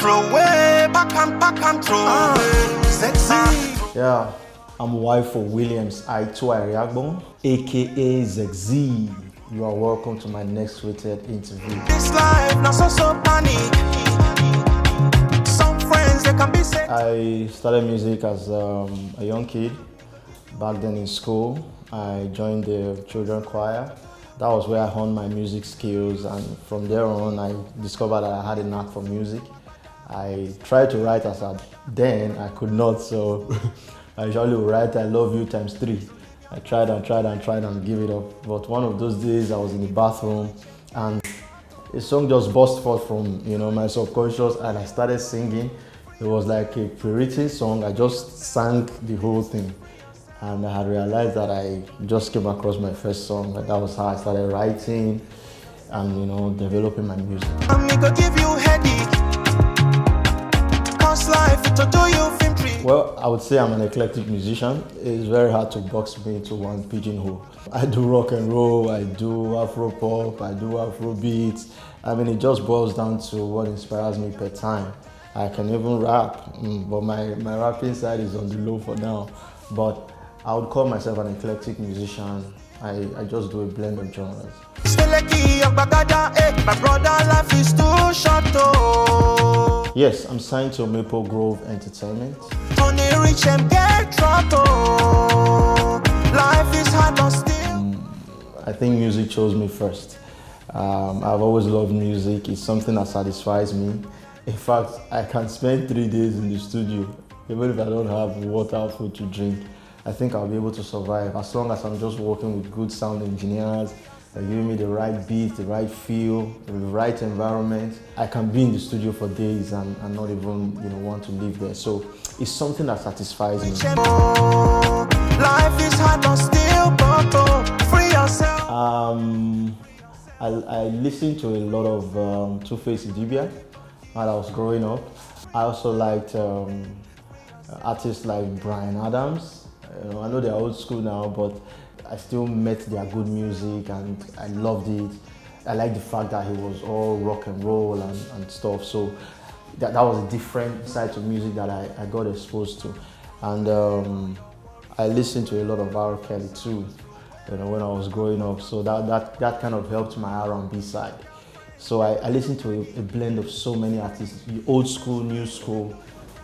Throwaway, back and throwaway. ZEXZY. Yeah, I'm wife for Williams COUBLON, aka ZEXZY. You are welcome to my next rated interview. This life not so panic. Some friends they can be said. I started music as a young kid. Back then in school, I joined the children choir. That was where I honed my music skills, and from there on I discovered that I had a knack for music. I tried to write as then I could not, so I usually would write I love you ×3. I tried and give it up. But one of those days I was in the bathroom and a song just burst forth from my subconscious, and I started singing. It was like a pre-written song. I just sang the whole thing. And I had realized that I just came across my first song. That was how I started writing and developing my music. Well, I would say I'm an eclectic musician. It's very hard to box me into one pigeonhole. I do rock and roll, I do Afro pop, I do Afro beats. I mean, it just boils down to what inspires me per time. I can even rap, but my rapping side is on the low for now. But I would call myself an eclectic musician. I just do a blend of genres. Yes, I'm signed to Maple Grove Entertainment. I think music chose me first. I've always loved music. It's something that satisfies me. In fact, I can spend 3 days in the studio, even if I don't have water or food to drink. I think I'll be able to survive as long as I'm just working with good sound engineers. They're giving me the right beat, the right feel, the right environment. I can be in the studio for days and not even want to leave there. So it's something that satisfies me. Life is hard, but still free yourself. I listened to a lot of Idibia while I was growing up. I also liked artists like Bryan Adams. I know they're old school now, but I still met their good music and I loved it. I like the fact that he was all rock and roll and stuff. So that was a different side to music that I got exposed to. And I listened to a lot of R. Kelly too, when I was growing up. So that kind of helped my R&B side. So I listened to a blend of so many artists, old school, new school.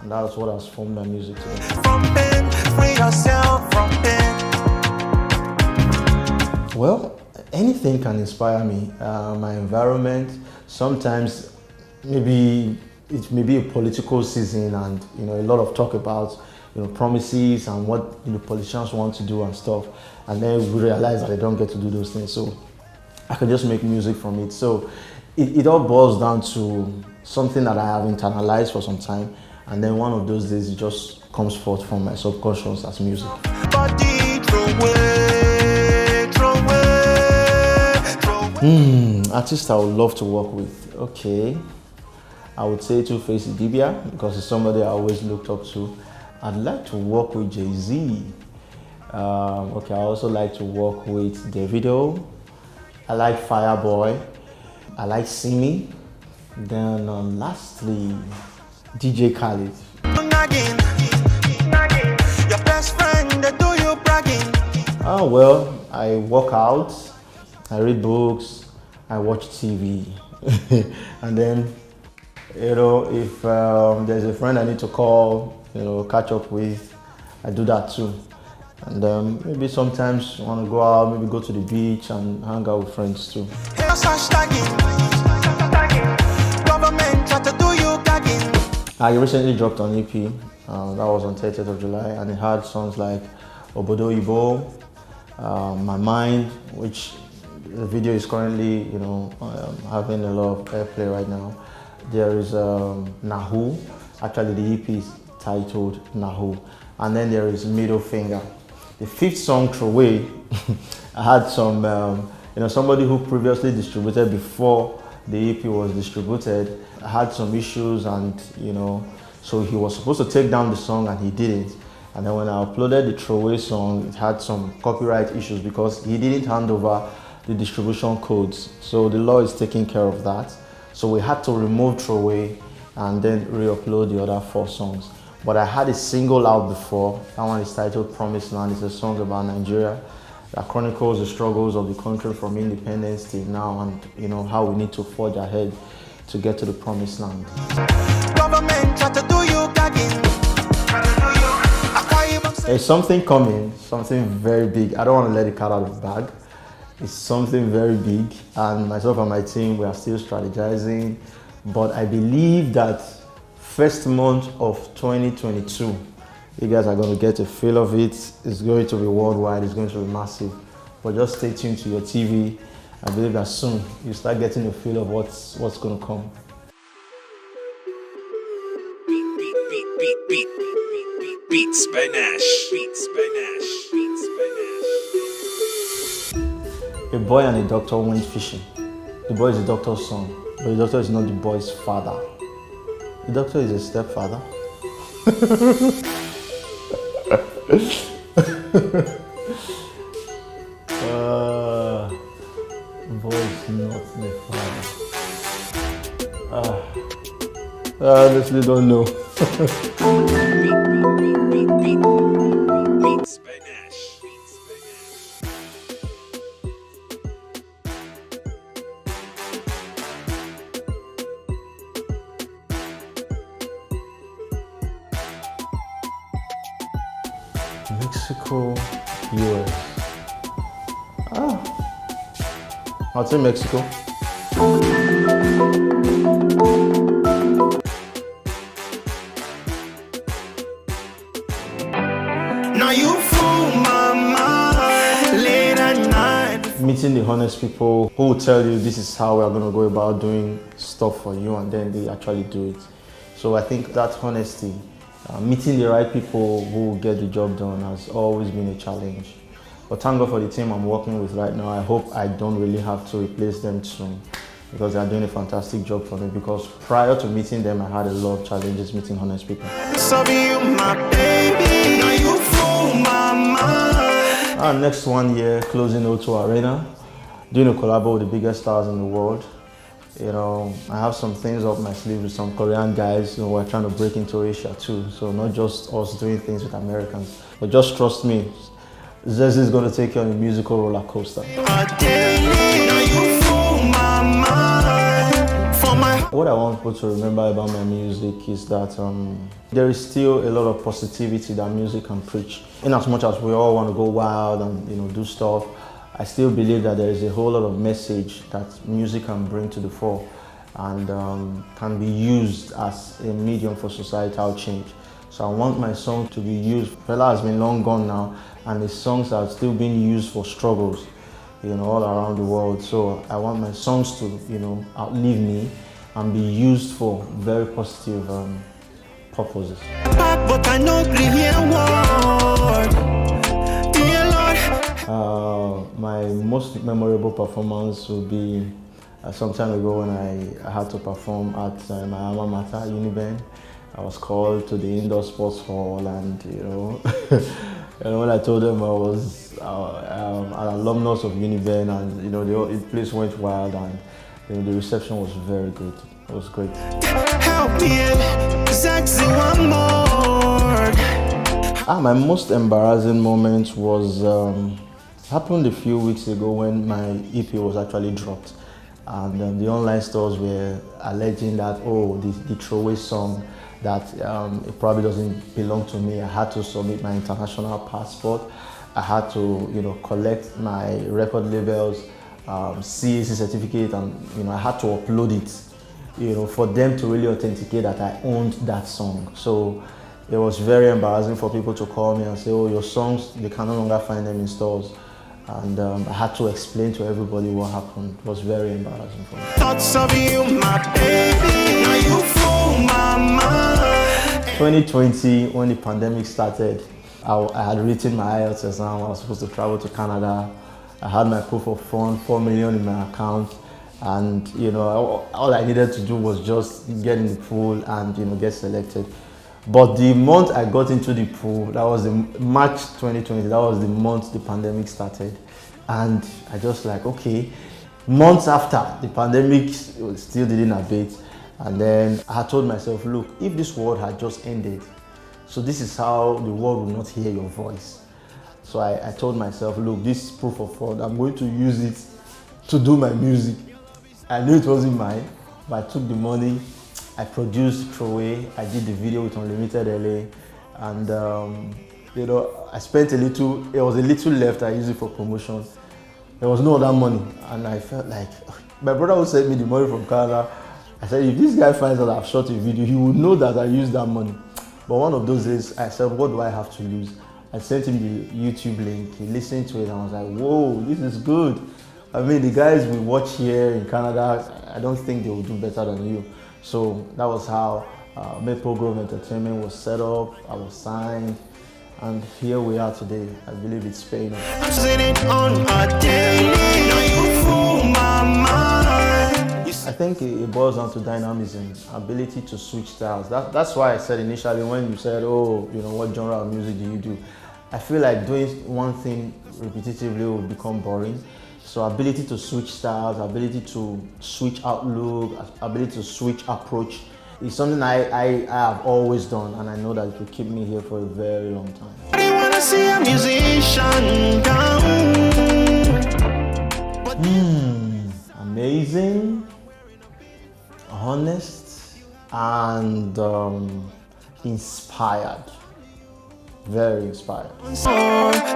And that's what has formed my music today. From pain, free yourself from pain. Well, anything can inspire me. My environment, sometimes maybe it may be a political season and a lot of talk about promises and what politicians want to do and stuff. And then we realize that they don't get to do those things. So I can just make music from it. So it all boils down to something that I have internalized for some time. And then one of those days, it just comes forth from my subconscious as music. Artist I would love to work with. Okay, I would say Idibia because it's somebody I always looked up to. I'd like to work with Jay-Z. Okay, I also like to work with Davido. I like Fireboy. I like Simi. Then lastly, DJ Khaled. Your best friend, they do you bragging. Well, I work out, I read books, I watch TV. And then, if there's a friend I need to call, catch up with, I do that too. And maybe sometimes I want to go out, maybe go to the beach and hang out with friends too. I recently dropped an EP, that was on 30th of July, and it had songs like Obodo Ibo, My Mind, which the video is currently, having a lot of airplay right now. There is Nahu, actually the EP is titled Nahu, and then there is Middle Finger. The 5th song, TROWAY, I had some, somebody who previously distributed before the EP was distributed, had some issues and, so he was supposed to take down the song and he didn't. And then when I uploaded the TROWAY song, it had some copyright issues because he didn't hand over the distribution codes. So the law is taking care of that. So we had to remove TROWAY and then re-upload the other 4 songs. But I had a single out before. That one is titled Promised Land. It's a song about Nigeria that chronicles the struggles of the country from independence till now, and how we need to forge ahead to get to the promised land. Government try to do you gagging. There's something coming, something very big. I don't want to let the cat out of the bag. It's something very big, and myself and my team, we are still strategizing. But I believe that first month of 2022, you guys are going to get a feel of it. It's going to be worldwide, it's going to be massive. But just stay tuned to your TV. I believe that soon you start getting a feel of what's going to come. Beats by Nash. Beats by Nash. Beats by Nash. A boy and a doctor went fishing. The boy is the doctor's son, but the doctor is not the boy's father. The doctor is a stepfather. The boy is not the father. I honestly don't know. Beats by Nash. Beats by Nash. Mexico, US. I'll say Mexico. Now you fool my mind late at night. Meeting the honest people who will tell you this is how we are going to go about doing stuff for you, and then they actually do it. So I think that honesty, meeting the right people who will get the job done, has always been a challenge. But thank God for the team I'm working with right now. I hope I don't really have to replace them soon, because they are doing a fantastic job for me. Because prior to meeting them, I had a lot of challenges meeting honest people. So you my baby, now you fool my mind. Next 1 year, closing O2 Arena, doing a collabo with the biggest stars in the world. I have some things up my sleeve with some Korean guys who are trying to break into Asia too. So not just us doing things with Americans, but just trust me, ZEXZY is going to take you on a musical roller coaster. What I want people to remember about my music is that there is still a lot of positivity that music can preach. In as much as we all want to go wild and do stuff, I still believe that there is a whole lot of message that music can bring to the fore, and can be used as a medium for societal change. So I want my song to be used. Fela has been long gone now, and his songs are still being used for struggles, all around the world. So I want my songs to, outlive me and be used for very positive purposes. But I know my most memorable performance will be some time ago when I had to perform at my alma mater, Uniben. I was called to the indoor sports hall, and when I told them I was an alumnus of Uniben, and the place went wild, and the reception was very good. It was great. help me, ZEXZY one more. My most embarrassing moment was happened a few weeks ago when my EP was actually dropped, and the online stores were alleging that the TROWAY song, that it probably doesn't belong to me. I had to submit my international passport. I had to collect my record labels, CAC certificate, and I had to upload it for them to really authenticate that I owned that song. So it was very embarrassing for people to call me and say, your songs, they can no longer find them in stores. And I had to explain to everybody what happened. It was very embarrassing for me. Thoughts of you, my baby, now you fool my mind. 2020, when the pandemic started, I had written my IELTS exam. I was supposed to travel to Canada. I had my proof of fund, 4 million in my account. And all I needed to do was just get in the pool and get selected. But the month I got into the pool, that was the March 2020, that was the month the pandemic started. And I just okay, months after, the pandemic still didn't abate. And then I had told myself, look, if this world had just ended, so this is how the world will not hear your voice. So I told myself, look, this is proof of fraud. I'm going to use it to do my music. I knew it wasn't mine, but I took the money. I produced TROWAY. I did the video with Unlimited LA. And you know, I spent a little, it was a little left. I used it for promotion. There was no other money. And I felt like, my brother would send me the money from Canada. I said, if this guy finds out I've shot a video, he would know that I used that money. But one of those days, I said, what do I have to lose? I sent him the YouTube link. He listened to it and I was like, whoa, this is good. I mean, the guys we watch here in Canada, I don't think they will do better than you. So that was how Maple Grove Entertainment was set up. I was signed. And here we are today. I believe it's paying off. I'm seeing it on a daily. Now you fool my mind. I think it boils down to dynamism, ability to switch styles. That's why I said initially when you said, oh, you know, what genre of music do you do? I feel like doing one thing repetitively will become boring. So ability to switch styles, ability to switch outlook, ability to switch approach is something I have always done, and I know that it will keep me here for a very long time. I wanna see a musician down. Amazing, honest, and inspired. Very inspired.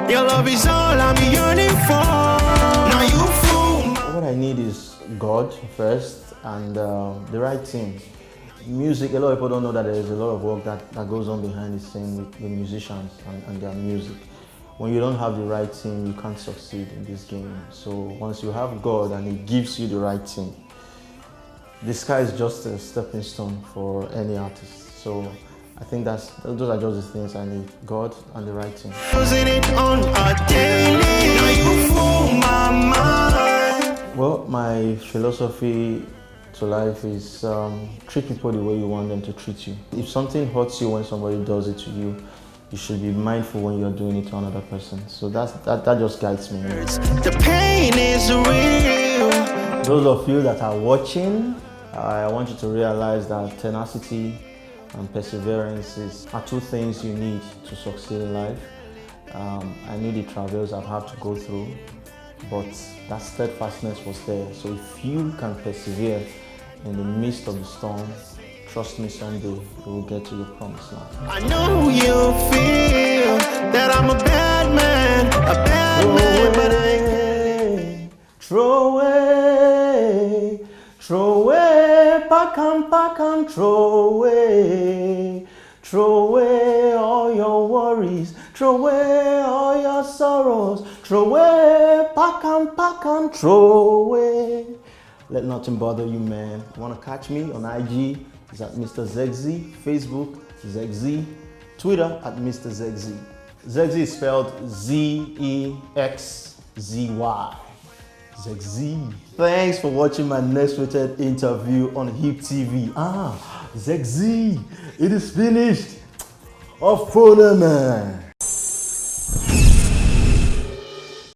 Your love is all I'm yearning for. Now you fool. What I need is God first and the right team. Music, a lot of people don't know that there is a lot of work that goes on behind the scene with musicians and their music. When you don't have the right team, you can't succeed in this game. So once you have God and He gives you the right team, the sky is just a stepping stone for any artist. So I think those are just the things I need: God and the right team. Well, my philosophy to life is treat people the way you want them to treat you. If something hurts you when somebody does it to you, you should be mindful when you're doing it to another person. So that just guides me. The pain is real. Those of you that are watching, I want you to realize that tenacity and perseverance are two things you need to succeed in life. I knew the travails I've had to go through, but that steadfastness was there. So if you can persevere in the midst of the storm, trust me, someday you will get to your promised land. I know you feel that I'm a bad man, but I throw away, pack and throw away all your worries, throw away all your sorrows, throw away, pack and throw away. Let nothing bother you, man. You wanna catch me on IG? It's at Mr. ZEXZY, Facebook, ZEXZY, Twitter at Mr. ZEXZY. ZEXZY is spelled ZEXZY. ZEXZY. Thanks for watching my next rated interview on Hip TV. ZEXZY, it is finished. Off photo, man.